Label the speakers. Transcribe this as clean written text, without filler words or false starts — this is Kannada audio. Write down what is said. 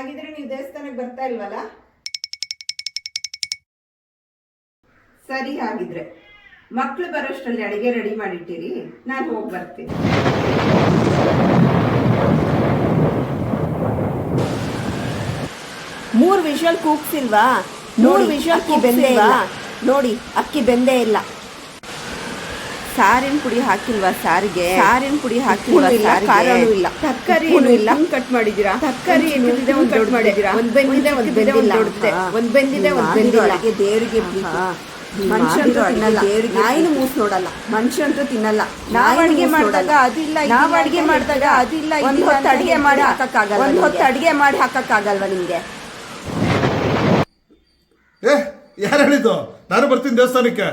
Speaker 1: ಹಾಗಿದ್ರೆ ನೀವು ದೇವಸ್ಥಾನಕ್ಕೆ ಬರ್ತಾ ಇಲ್ವಲ್ಲ? ಸರಿ, ಹಾಗಿದ್ರೆ ಮಕ್ಳು ಬರೋಷ್ಟರಲ್ಲಿ ಅಡಿಗೆ ರೆಡಿ ಮಾಡಿಟ್ಟಿರಿ, ನಾನು ಹೋಗಿ ಬರ್ತೀನಿ.
Speaker 2: ಮೂರು ವಿಷಲ್ ಕೂಗ್ಸಿಲ್ವಾ? 3 ವಿಷಲ್ ಅಕ್ಕಿ ಬೆಂದೇ ಇಲ್ಲ ನೋಡಿ, ಅಕ್ಕಿ ಬೆಂದೇ ಇಲ್ಲ. ಸಾರಿನ ಪುಡಿ ಹಾಕಿಲ್ವಾ ಸಾರಿಗೆ? ಸಾರಿನ ಪುಡಿ ಹಾಕಿಲ್ವಾ ಸಾರಿಗೆ? ಕಾರಣವೂ ಇಲ್ಲ. ತರಕಾರಿ ಇಲ್ಲ ಕಟ್ ಮಾಡಿದಿರಾ? ತರಕಾರಿ ಏನಿದೆ ಒಂದು ಕಟ್ ಮಾಡಿದಿರಾ? ಒಂದು ಬೆಂದಿದೆ ಒಂದು ಬೆಂದಿಲ್ಲ. ಒಂದು ಬೆಂದಿದೆ ಒಂದು ಬೆಂದಿಲ್ಲ. ದೇವರಿಗೆ ಮನುಷ್ಯಂತೂ ತಿನ್ನಲ್ಲ, ನಾಯಿನೂ ಮೂಸ್ ನೋಡಲ್ಲ. ಮನುಷ್ಯಂತೂ ತಿನ್ನಲ್ಲ. ನಾವು ಅಡಿಗೆ ಮಾಡಿದಾಗ ಅದಿಲ್ಲ, ನಾವು ಅಡಿಗೆ ಮಾಡಿದಾಗ ಅದಿಲ್ಲ. ಒಂದು ಹೊತ್ತು ಅಡಿಗೆ ಮಾಡಿ ಹಾಕಕ್ಕಾಗಲ್ಲ. ಒಂದು ಹೊತ್ತು ಅಡಿಗೆ ಮಾಡಿ ಹಾಕಕ್ಕಾಗಲ್ವಾ ನಿಮ್ಗೆ?
Speaker 3: ಯಾರು ಹೇಳಿದ್ದು ನಾನು ಬರ್ತೀನಿ ದೇವಸ್ಥಾನಕ್ಕೆ?